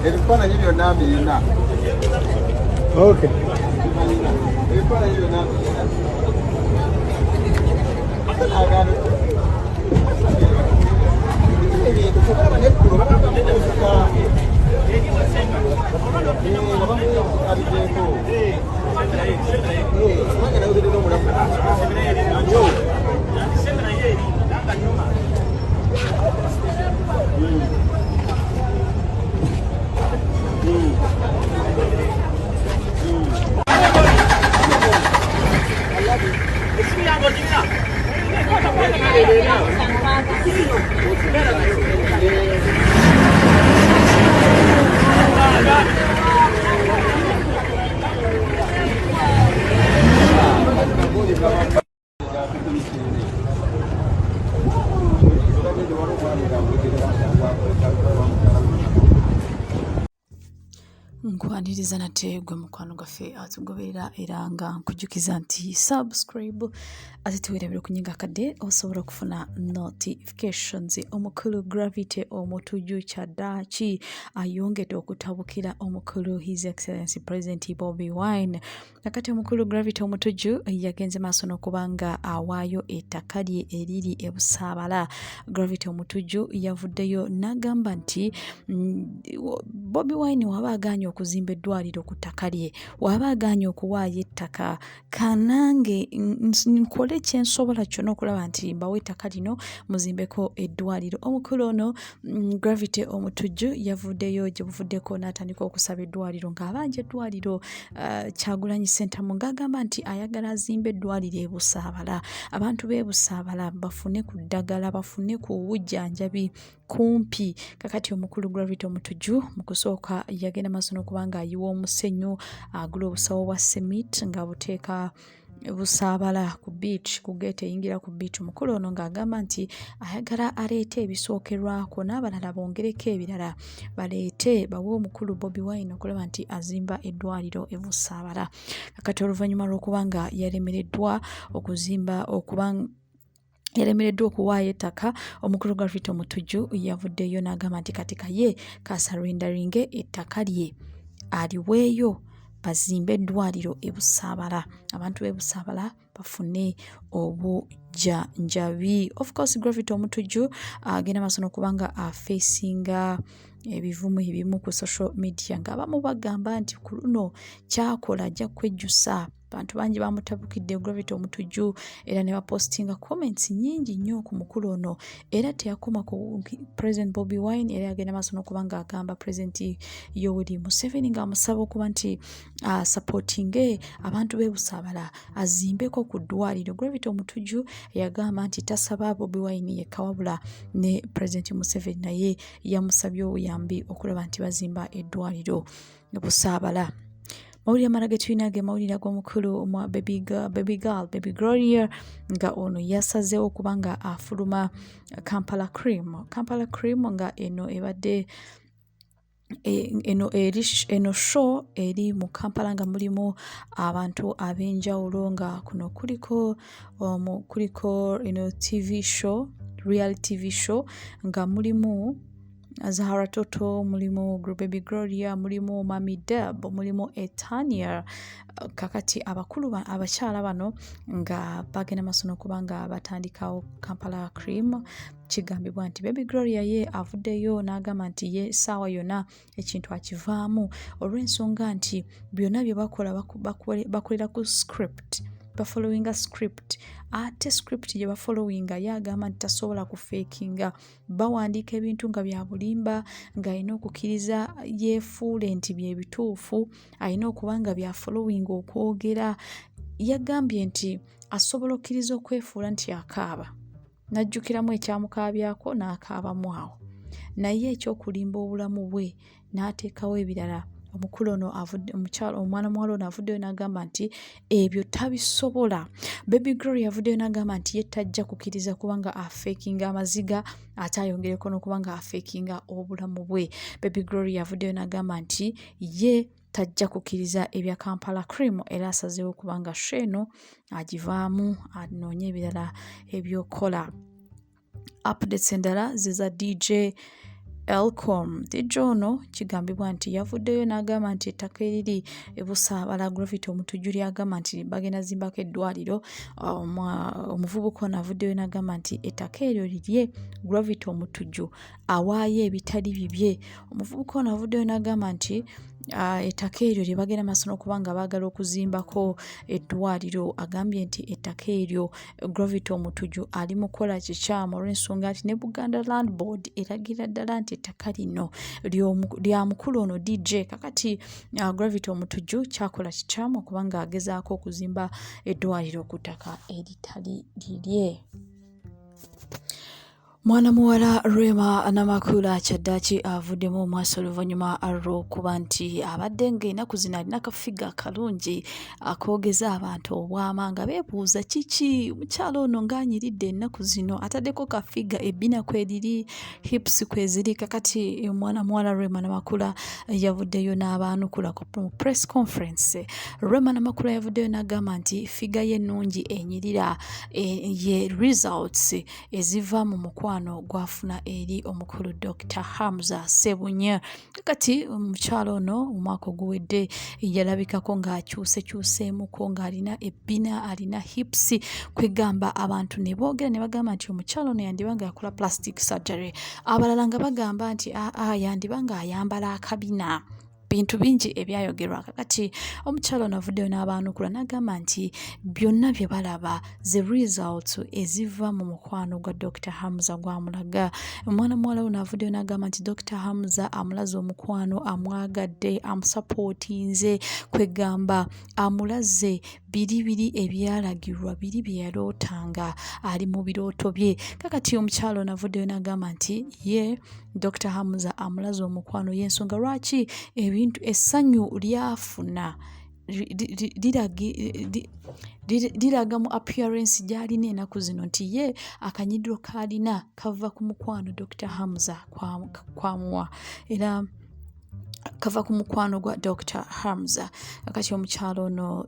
ebifaananyi byonna mbirina. Okay. Ebifaananyi byonna mbirina. Ebintu kulaba nekkulo bagamba mukuusuka. Abyekoze. Bagenda kuteeka omulamu. Nkwaniriza nate gwe mukwano gaffe atugoberera era nga nkujukiza nti subscribe ate tuwerebera okunyiga akadde osobola okufuna notifications. Omukulu Gravity Omutuju Kyaddaaki ayongedde okutabukira omukulu His Excellency President Bobi Wine. Nakati omukulu Gravity Omutuju yagenze maaso n'okubanga awaayo ettaka lye eriri e Busaabala. Gravity Omutuju yavuddeyo n'agamba nti Bobi Wine waba aganye okuzimba eddwaliro ku ttaka lye, waba aganye okuwaayo ettaka, kanange nkole kyensobola kyonna okulaba nti mbawe ettaka lino muzimbeko eddwaliro. Omukulu ono Gravity Omutuju yavuddeyo gye buvuddeko n'atandika okusaba eddwaliro ng'abanja eddwaliro Kyagulanyi Ssentamu ng'agamba nti ayagala azimba eddwaliro e Busaabala. Abantu b'e Busaabala bafune ku ddagala, bafune ku bujjanjabi kumpi. Kakati omukulu Gravity Omutuju mu kusooka yagenda maaso n'okubanga ayiwa omusenyu agula obusawo bwa semit nga buteeka Busaabala ku beach, ku gate eyingira ku beach. Omukulu ono ng'agamba nti ayagala aleete ebisookerwako n'abalala bongereko ebirala baleete bawe omukulu Bobi Wine okulaba nti azimba eddwaliro e Busaabala. Kakati oluvannyuma lw'okubanga yalemereddwa okuwaayo ettaka, omukulu Gravity Omutuju yavuddeyo n'agamba nti kati kaye kasarendaringe ettaka lye aliweeyo bazimbe eddwaliro e Busaabala, abantu b'e Busaabala bafune obujjanjabi. Of course Gravity Omutuju agenda maaso n'okubanga afeesinga ebivumu ebimu ku social media ng'abamu bagamba nti ku luno kyakola ajja kwejjusa. Abantu bangi bamutabukidde Gravity Omutuju era ne bapostinga comments nyingi nnyo ku mukulu ono, era teyakoma ku President Bobi Wine era yagenda maaso n'okubanga agamba President Yoweri Museveni ng'amusaba okuba nti supportinge abantu b'e Busaabala azimbeko ku ddwaliro. Gravity Omutuju yagamba nti tasaba Bobi Wine yekka wabula ne President Museveni naye yamusabye obuyambi okulaba nti bazimba eddwaliro e Busaabala. Mawulire amalala ge tulina ge mawulire ag'omukulu mwa baby Gloria nga ono yasazeewo okubanga afuluma Kampala Cream nga eno ebadde eno show eri mu Kampala nga mulimu abantu ab'enjawulo nga kuno kuliko TV show, reality TV show nga mulimu Zahara Toto, mulimu Baby Gloria, mulimu Mami Deb, mulimu Etania. Kakati abakyala bano nga bagenda maaso n'okubanga batandikawo Kampala Cream. Kigambibwa nti Baby Gloria ye avuddeyo n'agamba nti ye saawa yonna ekintu akivaamu olw'ensonga nti byonna bye bakola bakolera ku script, bafollowinga script. Ate script gye bafollowinga yagamba nti tasobola kufeekinga, bawandiika ebintu nga bya bulimba ng'alina okukkiriza yeefuule nti bye bituufu, alina okuba nga bya followinga okwogera. Yagambye nti asobola okkiriza okwefuula nti akaaba, n'ajjukiramu ekyamukaabyako n'akaabamu awo, naye ekyokulimba obulamu bwe n'ateekawo ebirala. Omukulu ono omwana muwala ono avuddeyo n'agamba nti ebyo tabisobola. Baby Gloria avuddeyo n'agamba nti ye tajja kukkiriza kubanga afeekinga amaziga ate ayongereko n'okubanga afeekinga obulamu bwe. Baby Gloria avuddeyo n'agamba nti ye tajja kukkiriza ebya Kampala Cream era asazeewo kubanga sheno agivaamu anoonye ebirala ebyokola. Updates endala ziza DJ Elcom Tijono kigambibwa nti yavuddeyo n'agamba nti ettaka eriri ebusaabala Gravity Omutujju lyagamba nti bagenda zimbako eddwaliro. Omuvubuka ono avuddeyo n'agamba nti ettaka eryo lirye Gravity Omutujju awaayo ebitali bibye. Omuvubuka ono avuddeyo n'agamba nti ettaka eryo lye bagenda maaso n'okubanga baagala okuzimbako eddwaliro. Agambye nti ettaka eryo Gravity Omutujju ali mu kukola kikyamu olw'ensonga nti ne Buganda Land Board eragira ddala nti ettaka lino lya mukulu ono DJ. Kakati Gravity Omutujju kyakola kikyamu okubanga agezaako okuzimba eddwaliro ku ttaka eritali lirye. Mwana muwala Rema namakula Kyaddaaki avuddemu omwaso oluvannyuma lw'okuba nti abadde ng'ennaku zino alina akafiga akalungi akoogeza abantu obwama nga beebuuza kiki omukyalo ono ng'anyiridde ennaku zino ataddeko kafiga ebbina kwediri hips kweziri. Kakati mwana muwala Rema namakula yavuddeyo n'abaanukula ku press conference. Rema namakula yavuddeyo n'agamba nti figa ye ennungi enyirira ye results eziva mu mukwano gwafuna eri omukulu Dr. Hamza Sebunya. Kakati omukyalo ono omwaka oguwedde yalabikako ng'akyusemuko ng'alina ebbina alina hips kwegamba abantu ne boogera ne bagamba nti omukyalo ono yandiba nga yakola plastic surgery. Abalala nga bagamba nti yandiba ng'ayambala akabina. Bintu bingi ebyayogerwa. Kakati omukyalo ono avuddeyo n'abaanukula n'agamba nti byonna bye balaba the results eziva mu mukwano gwa Dr. Hamza gwamulaga. Omwana muwala ono avuddeyo n'agamba nti Dr. Hamza amulaze omukwano, amwagadde, amusupportinze kwegamba amulaze biri ebyalagirwa biri bye yalootanga ali mu birooto bye. Kakati omukyalo ono avuddeyo n'agamba nti ye Dr. Hamza amulaze omukwano y'ensonga lwaki ebintu essanyu lyafuna liraga mu appearance gy'alina ennaku zino nti ye akanyidiro k'alina kava ku mukwano Dr. Hamza kwamuwa era kava ku mukwano gwa Dr. Hamza. Kakati omukyalo ono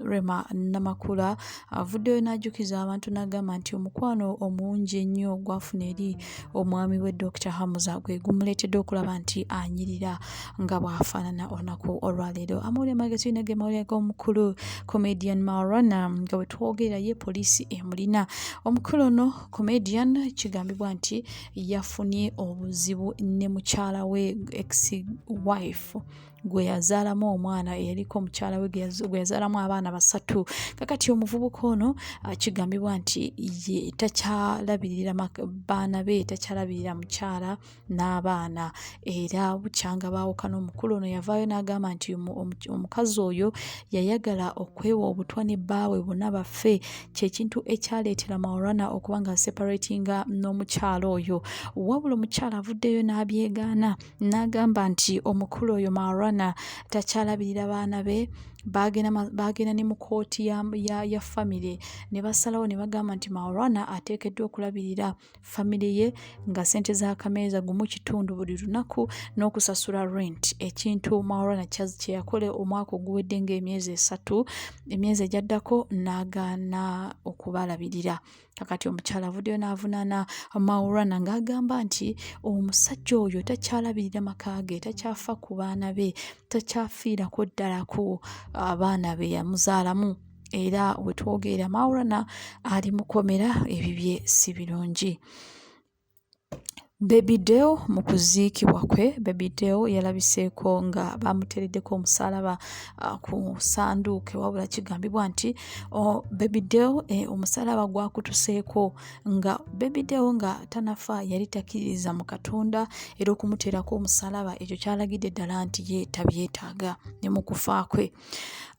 Rema namakula avuddeyo n'ajjukiza abantu n'agamba nti omukwano omungi ennyo gwafuna eri omwami we Dr. Hamza gwe gumuleetedde okulaba nti anyirira nga bw'afaanana olunaku olwaleero. Amawulire magazine nage mawulire g'omukulu comedian Maulana nga bwe twogera ye poliisi emulina. Omukulu ono comedian kigambibwa nti yafunye obuzibu ne mukyala we ex-wife gwe yazaalamu omwana eyaliko omukyala we gwe yazaalamu abaana basatu. Kakati omuvubuka ono kigambibwa nti ye takyalabirira baana be, takyalabirira mukyala n'abaana era bukyanga baawukana. Omukulu ono yavaayo n'agamba nti omukazi oyo yayagala okwewa obutwa ne bbaawe bonna baffe, kyekintu ekyaleetera Maulana okuba nga separatinga n'omukyala oyo. Wabula omukyala avuddeyo n'abyegaana n'agamba nti omukulu oyo Maulana takyalabirira baana be. Baagenda ne mu kooti ya famire ne basalawo ne bagamba nti Maulana ateekeddwa okulabirira famire ye nga ssente z'akameeza gumu kitundu buli lunaku n'okusasula rent, ekintu Maulana kye yakole omwaka oguwedde ng'emyezi 3. Emyezi egyaddako n'agaana okubalabirira. Kakati omukyala avuddeyo n'avunaana Maulana ng'agamba nti omusajja oyo takyalabirira maka ge, takyafa ku baana be, takyafiirako ddalako abaana be yamuzaalamu era we twogera Maulana ali mukomera ebibye si birungi. Baby Deo mu kuziikibwa kwe, Baby Deo yalabiseeko nga bamuteereddeko omusalaba ku sanduuke, wabula kigambibwa nti Baby Deo omusalaba gwakutuseeko nga Baby Deo nga tanafa yali takkiririza mu Katonda era okumuteerako omusalaba ekyo kyalagidde ddala nti ye tabyetaaga ne mu kufa kwe.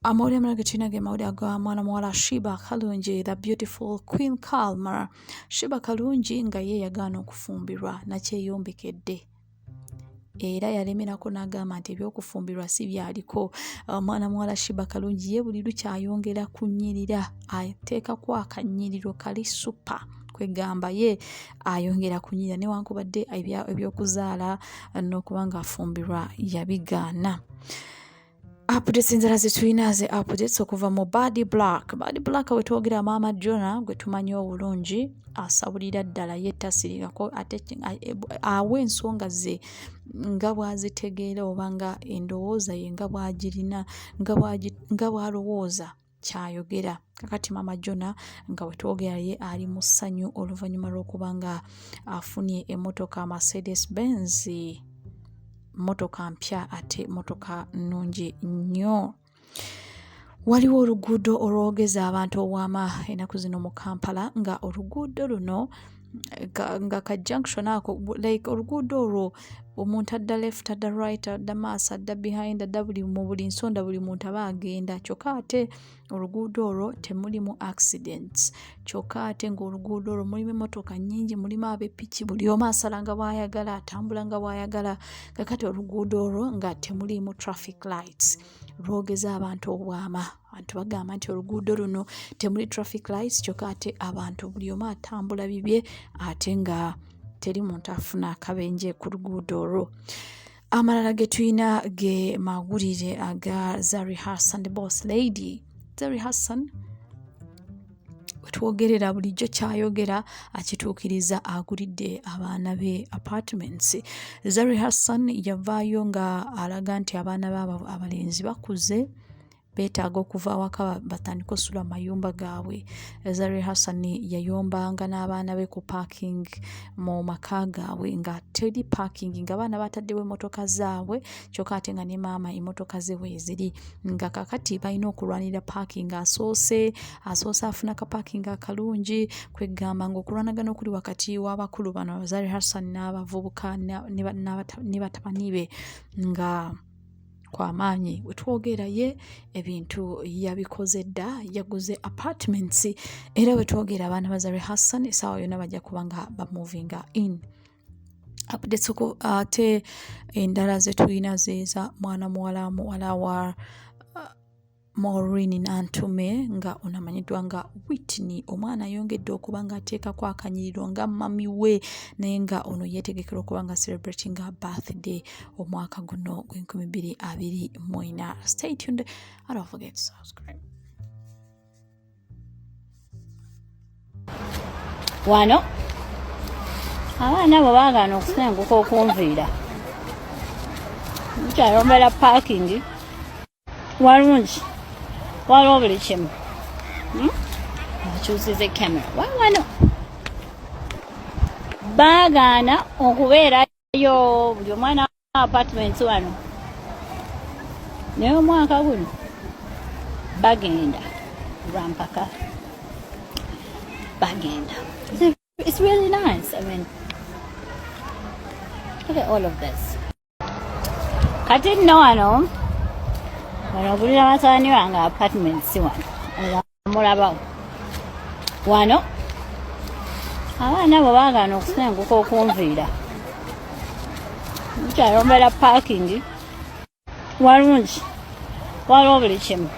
Amawulire amalala tulina ge mawulire ga mwana muwala Shiba Kalungi, the beautiful Queen Kalma. Shiba Kalungi nga ye yagaana okufumbirwa nakyeyombekedde era yalemerako n'agamba nti ebyokufumbirwa si byaliko. Mwana muwala Shiba Kalungi ye buli lukyayongera kunyirira, ateekako akanyiriro kali super kwegamba ye ayongera kunyirira newankubadde ebyokuzaala n'okuba nga afumbirwa yabigaana. updates inzala zetulina ze updates okuva mu Bad Black. Bad Black wetwogera maama Jonah gwe tumanyi obulungi asabulira ddala yettasirirako ate awa ensonga ze nga bwazitegeera oba nga endowooza ye nga bwagirina nga bwalowooza kyayogera. Kakati maama Jonah nga wetwogera ye ali mu ssanyu oluvannyuma lw'okuba nga afunye emmotoka Mercedes Benz, motoka mpya ate motoka nnungi nnyo. Waliwo oluguudo olwogeza abantu obwama ennaku zino mu Kampala nga oluguudo luno nga ka junction ako like oluguudo olwo omuntu adda left adda right adda maaso adda behind adda buli mu buli nsonda buli muntu aba agenda, kyokka ate oluguudo olwo temulimu accidents, kyokka ate ng'oluguudo olwo mulimu emmotoka nnyingi, mulimu ab'eppiki, buli omu asala nga bw'ayagala atambula nga bw'ayagala. Kakati oluguudo olwo nga temulimu traffic lights lwogeza abantu obwama. Abantu bagamba nti oluguudo luno temuli traffic lights kyokka ate abantu buli omu atambula bibye ate nga teri muntu afuna akabenje ku luguudo olwo. Amalala ge tulina ge mawulire aga Zari Hassan the boss lady. Zari Hassan wetwogerera bulijjo kyayogera akituukiriza agulidde abaana be apartments. Zari Hassan yavaayo nga alaga nti abaana baabo abalenzi bakuze beetaaga okuva awaka batandika osula mayumba gaabwe. Zari Hassan yayombanga n'abaana be ku parking mu maka gaabwe nga teri parking, nga abaana bataddewo emmotoka zaabwe kyokka ate nga ne maama emmotoka ze weeziri, nga kakati balina okulwanira parking. Asoose afuna ka parking akalungi, kwegamba ng'okulwanagana okuli wakati w'abakulu bano Zari Hassan n'abavubuka ne batabani be nga kwamaanyi. Wetwogera ye ebintu yabikoze dda, yaguze apartments era wetwogera abaana ba Zari Hassan essaawa yonna bajja kuba nga bamovinga in. Updates ate endala ze tulina zeeza mwana muwala wa Maureen Nantume nga onamanyiddwa nga Whitney. Omwana ayongedde okuba nga ateekako akanyiriro nga mami we naye nga ono yeetegekera okuba nga celebrating birthday omwaka guno gw'2024. Stay tuned and don't forget to subscribe. Wano abaana bo baagaana okusenguka okunviira mukyayombera parking walungi waliwo buli kimu. Akyusiza camera wano baagaana okubeerayo buli omwana wa apartments wano, naye omwaka guno bagenda lwampaka bagenda. It's really nice. I mean, look at all of this. Kati nno wano ogulira masaani wange apartments wano mulabawo wano abaana bo baagaana okusenguka okunviira mukyayombera parking walungi waliwo buli kimu.